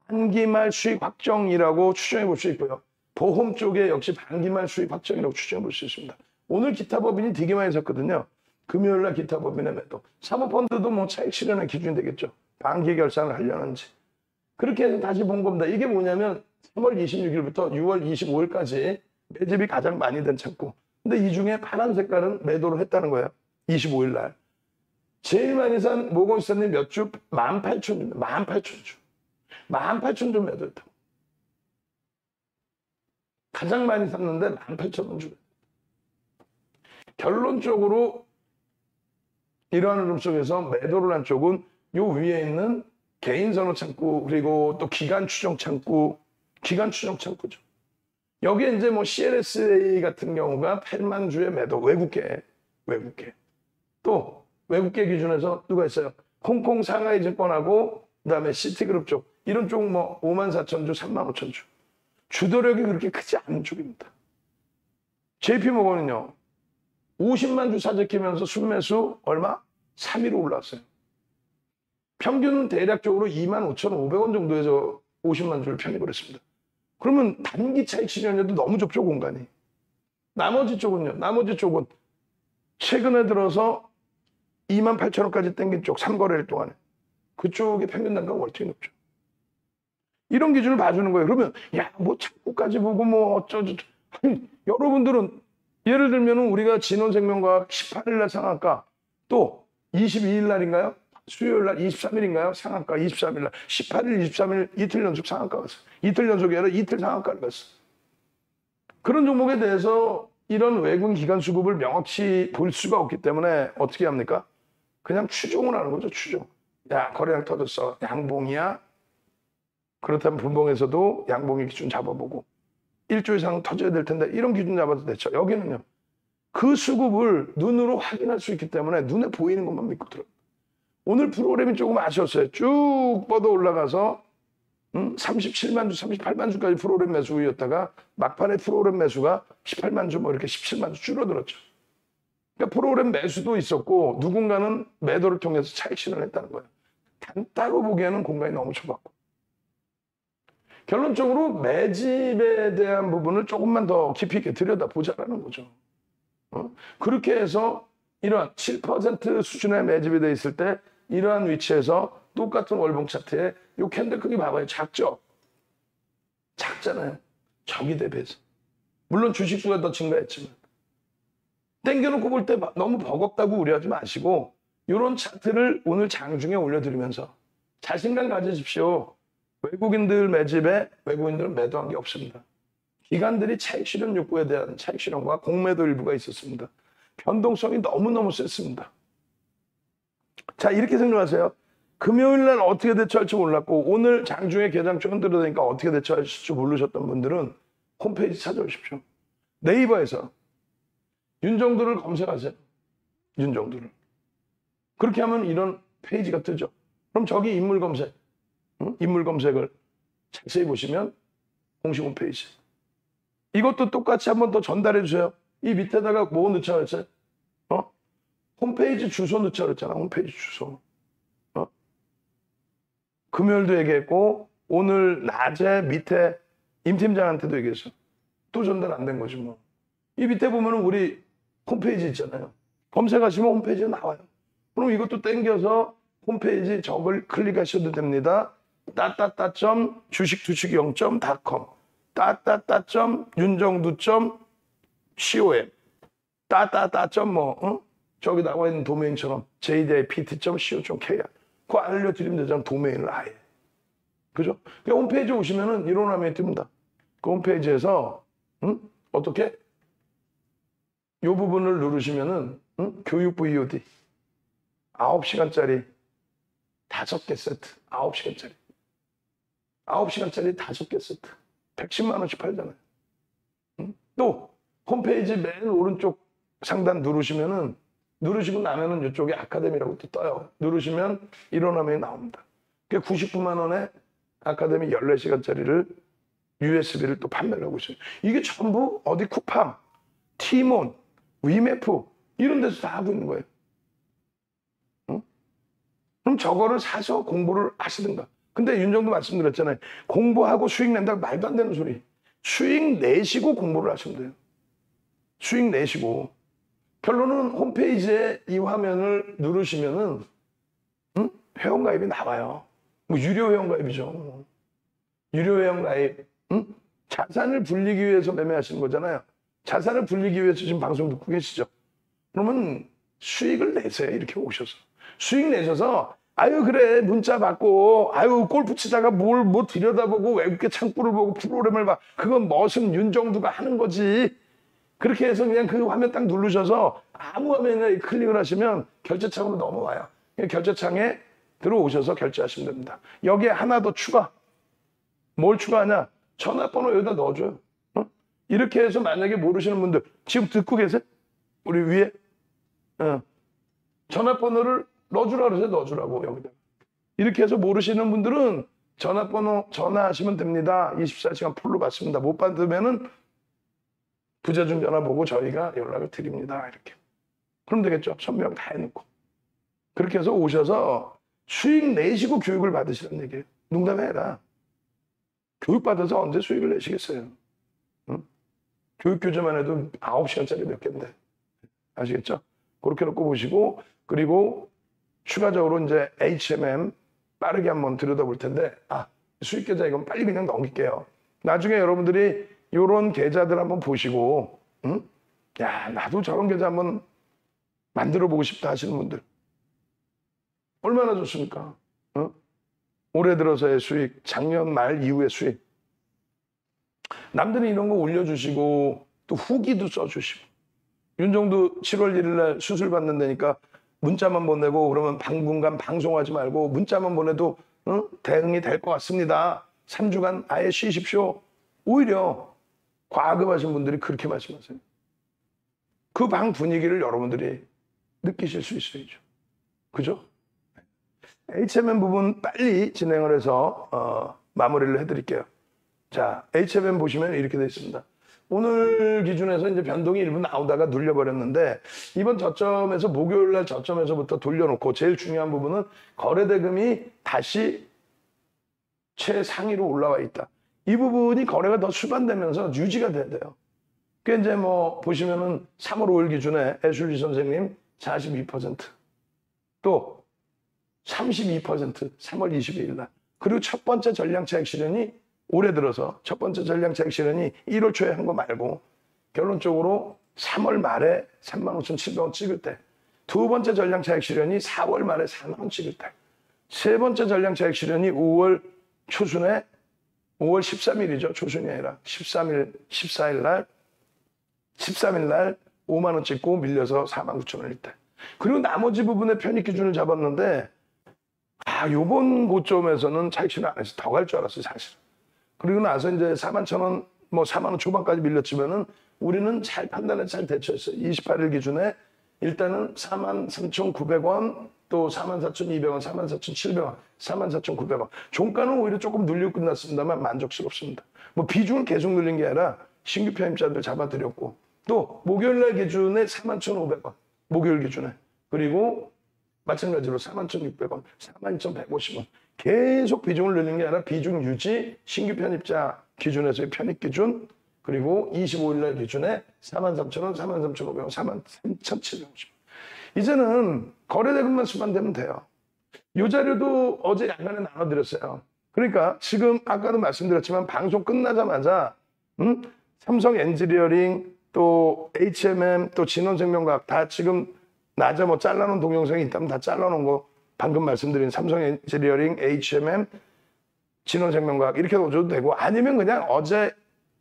[SPEAKER 1] 반기말 수익 확정이라고 추정해 볼 수 있고요. 보험 쪽에 역시 반기말 수익 확정이라고 추정해 볼 수 있습니다. 오늘 기타 법인이 되게 많이 샀거든요. 금요일날 기타 법인의 매도. 사모펀드도 뭐 차익 실현의 기준이 되겠죠. 반기 결산을 하려는지. 그렇게 해서 다시 본 겁니다. 이게 뭐냐면 3월 26일부터 6월 25일까지 매집이 가장 많이 된 창구. 근데 이 중에 파란 색깔은 매도를 했다는 거예요. 25일날. 제일 많이 산 모건스탠리 몇 주? 18,000주. 18,000주. 18,000주 매도했다고. 가장 많이 샀는데 18,000주. 결론적으로 이러한 흐름 속에서 매도를 한 쪽은 요 위에 있는 개인 선호 창구, 그리고 또 기관 추정 창구, 기관 추정 창구죠. 여기에 이제 뭐 CLSA 같은 경우가 8만 주의 매도, 외국계. 또 외국계 기준에서 누가 있어요? 홍콩 상하이 증권하고 그다음에 시티그룹 쪽, 이런 쪽 뭐 5만 4천 주, 3만 5천 주. 주도력이 그렇게 크지 않은 쪽입니다. JP모건은요. 50만 주 사재키면서 순매수 얼마? 3위로 올라왔어요. 평균은 대략적으로 25,500원 정도에서 50만 주를 편입을 했습니다. 그러면 단기 차익 실현에도 너무 좁죠, 공간이. 나머지 쪽은요. 나머지 쪽은 최근에 들어서 28,000원까지 땡긴 쪽 3거래일 동안에 그쪽의 평균 단가가 월등히 높죠. 이런 기준을 봐주는 거예요. 그러면 야, 뭐 창구까지 보고 뭐 어쩌죠. 아니, 여러분들은 예를 들면 우리가 진원생명과학 18일 날 상한가, 또 22일 날인가요? 수요일 날 23일인가요? 상한가 23일 날 18일, 23일 이틀 연속 상한가 갔어. 이틀 연속이 아니라 이틀 상한가를 갔어. 그런 종목에 대해서 이런 외국인 기관 수급을 명확히 볼 수가 없기 때문에 어떻게 합니까? 그냥 추종을 하는 거죠, 추종. 야, 거래량 터졌어. 양봉이야? 그렇다면 분봉에서도 양봉의 기준 잡아보고 1조 이상 터져야 될 텐데 이런 기준 잡아도 됐죠. 여기는요. 그 수급을 눈으로 확인할 수 있기 때문에 눈에 보이는 것만 믿고 들어요. 오늘 프로그램이 조금 아쉬웠어요. 쭉 뻗어 올라가서 37만 주, 38만 주까지 프로그램 매수였다가 막판에 프로그램 매수가 18만 주, 뭐 이렇게 17만 주 줄어들었죠. 그러니까 프로그램 매수도 있었고 누군가는 매도를 통해서 차익 실현을 했다는 거예요. 따로 보기에는 공간이 너무 좁았고. 결론적으로 매집에 대한 부분을 조금만 더 깊이 있게 들여다보자라는 거죠. 그렇게 해서 이러한 7% 수준의 매집이 돼 있을 때 이러한 위치에서 똑같은 월봉 차트에 이 캔들 크기 봐봐요. 작죠? 작잖아요. 저기 대비해서. 물론 주식수가 더 증가했지만. 땡겨놓고 볼 때 너무 버겁다고 우려하지 마시고 이런 차트를 오늘 장중에 올려드리면서 자신감 가지십시오. 외국인들 매집에 외국인들은 매도한 게 없습니다. 기관들이 차익 실현 욕구에 대한 차익 실현과 공매도 일부가 있었습니다. 변동성이 너무너무 셌습니다. 자, 이렇게 생각하세요. 금요일 날 어떻게 대처할지 몰랐고 오늘 장중에 개장주 흔들어대니까 어떻게 대처하실지 모르셨던 분들은 홈페이지 찾아오십시오. 네이버에서 윤정두를 검색하세요. 윤정두를. 그렇게 하면 이런 페이지가 뜨죠. 그럼 저기 인물 검색, 인물 검색을 자세히 보시면 공식 홈페이지. 이것도 똑같이 한번 더 전달해 주세요. 이 밑에다가 뭐 넣자 그랬어요? 홈페이지 주소 넣자 그랬잖아. 홈페이지 주소. 금요일도 얘기했고 오늘 낮에 밑에 임 팀장한테도 얘기했어. 또 전달 안 된 거지 뭐. 이 밑에 보면은 우리 홈페이지 있잖아요. 검색하시면 홈페이지가 나와요. 그럼 이것도 땡겨서 홈페이지 저걸 클릭하셔도 됩니다. 주식투식0.com 윤정두.com 저기 나와 있는 도메인처럼 jdipt.co.kr 그거 알려드리면 되잖아. 도메인을 아예. 그죠? 그 홈페이지 오시면은 이런 화면이 뜹니다. 그 홈페이지에서 어떻게? 이 부분을 누르시면은 교육부 EOD 9시간짜리 5개 세트 9시간짜리 5개 세트 110만 원씩 팔잖아요. 또 홈페이지 맨 오른쪽 상단 누르시고 나면은 이쪽에 아카데미라고 또 떠요. 누르시면 이런 화면이 나옵니다. 99만 원에 아카데미 14시간짜리를 USB를 또 판매를 하고 있어요. 이게 전부 어디 쿠팡, 티몬, 위메프 이런 데서 다 하고 있는 거예요. 그럼 저거를 사서 공부를 하시든가. 근데 윤정도 말씀드렸잖아요. 공부하고 수익 낸다고 말도 안 되는 소리. 수익 내시고 공부를 하시면 돼요. 수익 내시고. 결론은 홈페이지에 이 화면을 누르시면은 회원가입이 나와요. 뭐 유료 회원가입이죠. 유료 회원가입. 자산을 불리기 위해서 매매하시는 거잖아요. 자산을 불리기 위해서 지금 방송 듣고 계시죠. 그러면 수익을 내세요. 이렇게 오셔서. 수익 내셔서 아유 그래 문자 받고 아유 골프 치다가 뭘 뭐 들여다보고 외국계 창구를 보고 프로그램을 봐. 그건 무슨 윤정두가 하는 거지. 그렇게 해서 그냥 그 화면 딱 누르셔서 아무 화면에 클릭을 하시면 결제창으로 넘어와요. 결제창에 들어오셔서 결제하시면 됩니다. 여기에 하나 더 추가. 뭘 추가하냐? 전화번호 여기다 넣어줘요. 이렇게 해서 만약에 모르시는 분들 지금 듣고 계세요? 우리 위에 전화번호를 넣어주라 그러세요. 넣어주라고 여기다. 이렇게 해서 모르시는 분들은 전화번호 전화하시면 됩니다. 24시간 풀로 받습니다. 못 받으면은 부재중 전화 보고 저희가 연락을 드립니다. 이렇게. 그럼 되겠죠. 선명 다 해놓고. 그렇게 해서 오셔서 수익 내시고 교육을 받으시라는 얘기예요. 농담해라. 교육받아서 언제 수익을 내시겠어요? 교육교재만 해도 9시간짜리 몇 개인데. 아시겠죠? 그렇게 놓고 보시고, 그리고 추가적으로 이제 HMM 빠르게 한번 들여다볼 텐데, 수익계좌 이건 빨리 그냥 넘길게요. 나중에 여러분들이 이런 계좌들 한번 보시고, 야, 나도 저런 계좌 한번 만들어 보고 싶다 하시는 분들. 얼마나 좋습니까? 올해 들어서의 수익, 작년 말 이후의 수익. 남들이 이런 거 올려주시고, 또 후기도 써주시고. 윤정도 7월 1일 날 수술 받는다니까 문자만 보내고, 그러면 당분간 방송하지 말고, 문자만 보내도 대응이 될 것 같습니다. 3주간 아예 쉬십시오. 오히려 과급하신 분들이 그렇게 말씀하세요. 그 방 분위기를 여러분들이 느끼실 수 있어야죠. 그죠? HMM 부분 빨리 진행을 해서 마무리를 해드릴게요. 자, HMM 보시면 이렇게 되어 있습니다. 오늘 기준에서 이제 변동이 일부 나오다가 눌려버렸는데 이번 저점에서 목요일 날 저점에서부터 돌려놓고 제일 중요한 부분은 거래대금이 다시 최상위로 올라와 있다. 이 부분이 거래가 더 수반되면서 유지가 돼야 돼요. 그 이제 뭐 보시면은 3월 5일 기준에 애슐리 선생님 42%, 또 32% 3월 22일 날. 그리고 첫 번째 전량 차익 실현이 올해 들어서 첫 번째 전량 차익 실현이 1월 초에 한 거 말고 결론적으로 3월 말에 35,700원 찍을 때, 두 번째 전량 차익 실현이 4월 말에 4만 원 찍을 때, 세 번째 전량 차익 실현이 5월 초순에 5월 13일이죠. 조순이 아니라 14일 날 13일 날 5만 원 찍고 밀려서 4만 9천 원일 때. 그리고 나머지 부분에 편입 기준을 잡았는데 요번 고점에서는 차익 실현 안 해서 더 갈 줄 알았어요, 사실. 그리고 나서 이제 4만 1천 원, 뭐 4만 원 초반까지 밀렸지만은 우리는 잘 판단해 잘 대처했어요. 28일 기준에 일단은 4만 3,900원, 또 4만 4,200원, 4만 4,700원, 4만 4,900원. 종가는 오히려 조금 늘리고 끝났습니다만 만족스럽습니다. 뭐 비중을 계속 늘린 게 아니라 신규 편입자들 잡아드렸고, 또 목요일날 기준에 4만 1,500원, 목요일 기준에. 그리고 마찬가지로 4만 1,600원, 4만 2,150원. 계속 비중을 늘린 게 아니라 비중 유지, 신규 편입자 기준에서의 편입 기준, 그리고 25일날 기준에 4만 3,000원, 4만 3,500원, 4만 3,750원. 이제는 거래대금만 수반되면 돼요. 이 자료도 어제 약간에 나눠드렸어요. 그러니까 지금 아까도 말씀드렸지만 방송 끝나자마자 삼성 엔지니어링, 또 HMM, 또 진원생명과학 다 지금 낮에 뭐 잘라놓은 동영상이 있다면 다 잘라놓은 거 방금 말씀드린 삼성 엔지니어링, HMM, 진원생명과학 이렇게 넣어줘도 되고, 아니면 그냥 어제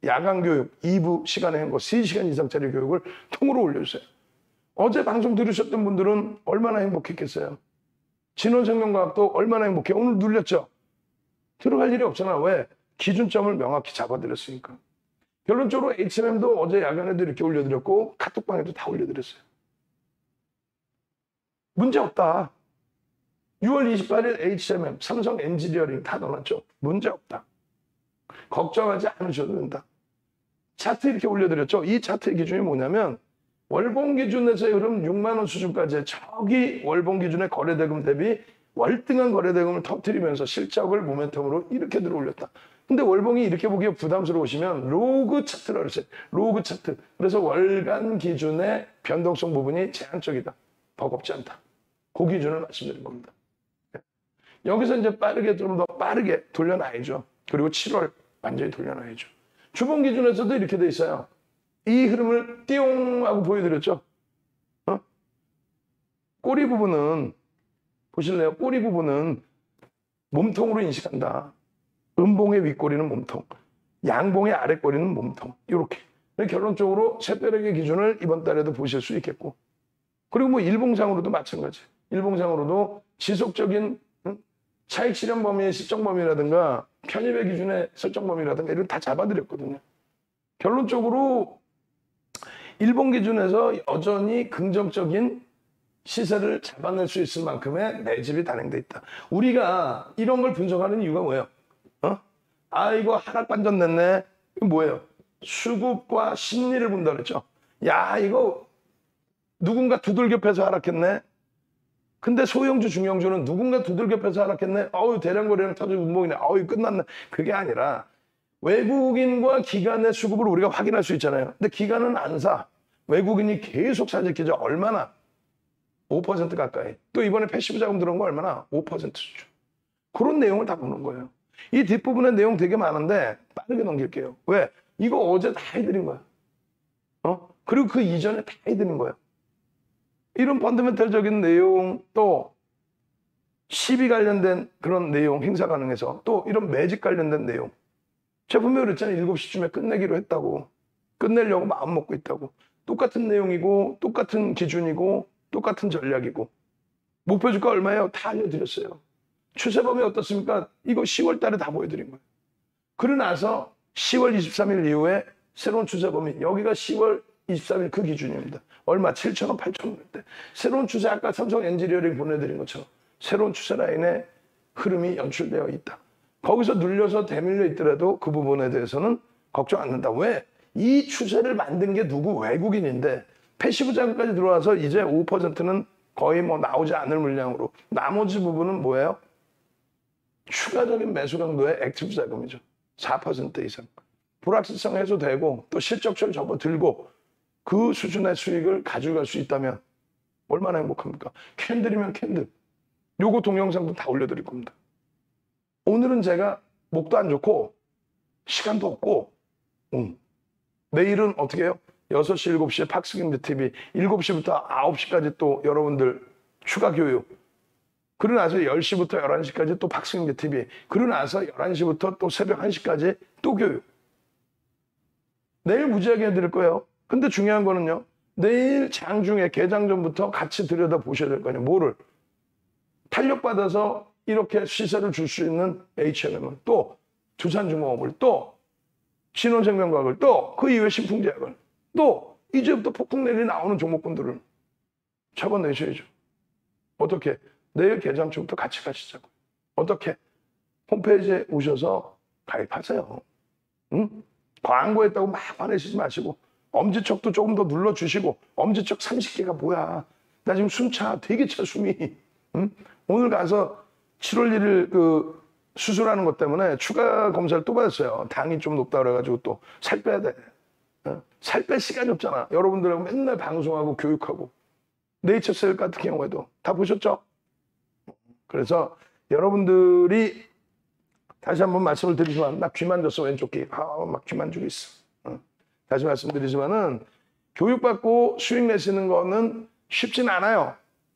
[SPEAKER 1] 야간 교육 2부 시간에 한 거 3시간 이상짜리 교육을 통으로 올려주세요. 어제 방송 들으셨던 분들은 얼마나 행복했겠어요. 진원생명과학도 얼마나 행복해. 오늘 눌렸죠. 들어갈 일이 없잖아. 왜? 기준점을 명확히 잡아드렸으니까. 결론적으로 HMM도 어제 야간에도 이렇게 올려드렸고 카톡방에도 다 올려드렸어요. 문제 없다. 6월 28일 HMM, 삼성 엔지니어링 다 넣어놨죠. 문제 없다. 걱정하지 않으셔도 된다. 차트 이렇게 올려드렸죠. 이 차트의 기준이 뭐냐면 월봉 기준에서의 흐름 6만 원 수준까지 저기 월봉 기준의 거래대금 대비 월등한 거래대금을 터뜨리면서 실적을 모멘텀으로 이렇게 들어올렸다. 근데 월봉이 이렇게 보기에 부담스러우시면 로그 차트라고 그랬어요. 로그 차트. 그래서 월간 기준의 변동성 부분이 제한적이다. 버겁지 않다. 그 기준을 말씀드린 겁니다. 여기서 이제 빠르게 좀 더 빠르게 돌려놔야죠. 그리고 7월 완전히 돌려놔야죠. 주봉 기준에서도 이렇게 돼 있어요. 이 흐름을 띠용 하고 보여드렸죠. 꼬리 부분은 보실래요? 꼬리 부분은 몸통으로 인식한다. 음봉의 윗꼬리는 몸통, 양봉의 아랫꼬리는 몸통. 이렇게. 결론적으로 샛별액의 기준을 이번 달에도 보실 수 있겠고, 그리고 뭐 일봉상으로도 마찬가지. 일봉상으로도 지속적인 차익 실현 범위의 실정 범위라든가 편입의 기준의 설정 범위라든가 이런 다 잡아드렸거든요. 결론적으로 일본 기준에서 여전히 긍정적인 시세를 잡아낼 수 있을 만큼의 매집이 단행돼 있다. 우리가 이런 걸 분석하는 이유가 뭐예요? 이거 하락 반전 냈네. 이거 뭐예요? 수급과 심리를 본다 그랬죠. 야, 이거 누군가 두들겨 패서 하락했네. 근데 소형주, 중형주는 누군가 두들겨 패서 하락했네. 대량 거래량 터지고 운봉이네. 끝났네. 그게 아니라 외국인과 기관의 수급을 우리가 확인할 수 있잖아요. 근데 기관은 안 사. 외국인이 계속 사재기죠. 얼마나? 5% 가까이. 또 이번에 패시브 자금 들어온 거 얼마나? 5% 수준. 그런 내용을 다 보는 거예요. 이 뒷부분에 내용 되게 많은데 빠르게 넘길게요. 왜? 이거 어제 다 해드린 거야. 그리고 그 이전에 다 해드린 거야. 이런 펀더멘탈적인 내용, 또 시비 관련된 그런 내용, 행사 가능해서, 또 이런 매직 관련된 내용. 제가 분명히 그랬잖아요. 7시쯤에 끝내기로 했다고. 끝내려고 마음 먹고 있다고. 똑같은 내용이고, 똑같은 기준이고, 똑같은 전략이고. 목표 주가 얼마예요? 다 알려드렸어요. 추세범위 어떻습니까? 이거 10월 달에 다 보여드린 거예요. 그러고 나서 10월 23일 이후에 새로운 추세범위, 여기가 10월 23일 그 기준입니다. 얼마? 7,000원, 8,000원 때. 새로운 추세, 아까 삼성 엔지니어링 보내드린 것처럼 새로운 추세 라인에 흐름이 연출되어 있다. 거기서 눌려서 대밀려 있더라도 그 부분에 대해서는 걱정 안 한다. 왜? 이 추세를 만든 게 누구? 외국인인데 패시브 자금까지 들어와서 이제 5%는 거의 뭐 나오지 않을 물량으로, 나머지 부분은 뭐예요? 추가적인 매수 강도의 액티브 자금이죠. 4% 이상. 불확실성 해소되고 또 실적설 접어들고 그 수준의 수익을 가져갈 수 있다면 얼마나 행복합니까? 캔들이면 캔들. 요거 동영상도 다 올려드릴 겁니다. 오늘은 제가 목도 안 좋고 시간도 없고 내일은 어떻게 해요? 6시, 7시에 팍스김비 TV 7시부터 9시까지 또 여러분들 추가 교육. 그러고 나서 10시부터 11시까지 또 박승규 TV. 그러고 나서 11시부터 또 새벽 1시까지 또 교육. 내일 무지하게 해드릴 거예요. 근데 중요한 거는요. 내일 장중에 개장 전부터 같이 들여다 보셔야 될 거 아니에요. 뭐를? 탄력받아서 이렇게 시세를 줄 수 있는 H&M을, 또 두산중공업을, 또 신혼생명과학을, 또 그 이후에 신풍제약을, 또 이제부터 폭풍 내리 나오는 종목군들을 잡아내셔야죠. 어떻게? 내일 개장 전부터 같이 가시자고. 어떻게? 홈페이지에 오셔서 가입하세요. 응? 광고했다고 막 화내시지 마시고 엄지척도 조금 더 눌러주시고. 엄지척 30개가 뭐야. 나 지금 숨차. 되게 차 숨이. 응? 오늘 가서 7월 1일 그 수술하는 것 때문에 추가 검사를 또 받았어요. 당이 좀 높다 그래가지고 또 살 빼야 돼. 살 뺄 시간이 없잖아. 여러분들하고 맨날 방송하고 교육하고. 네이처셀 같은 경우에도 다 보셨죠? 그래서 여러분들이 다시 한번 말씀을 드리지만 나 귀만 줬어 왼쪽 귀. 막 귀만 주고 있어. 다시 말씀드리지만은 교육받고 수익 내시는 거는 쉽진 않아요.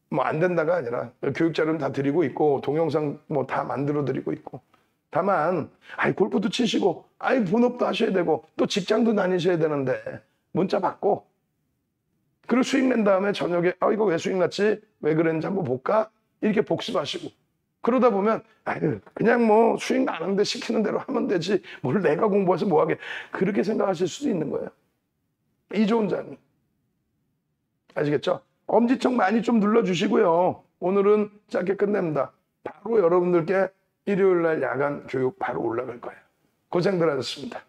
[SPEAKER 1] 뭐 안 된다가 아니라 교육 자료는 다 드리고 있고 동영상 뭐 다 만들어 드리고 있고. 다만 골프도 치시고 본업도 하셔야 되고 또 직장도 다니셔야 되는데 문자 받고 그리고 수익 낸 다음에 저녁에 이거 왜 수익 났지? 왜 그랬는지 한번 볼까? 이렇게 복습하시고 그러다 보면 그냥 뭐 수익 나는데 시키는 대로 하면 되지 뭘 내가 공부해서 뭐하게 그렇게 생각하실 수도 있는 거예요. 이 좋은 장이. 아시겠죠? 엄지척 많이 좀 눌러주시고요. 오늘은 짧게 끝냅니다. 바로 여러분들께 일요일 날 야간 교육 바로 올라갈 거예요. 고생들 하셨습니다.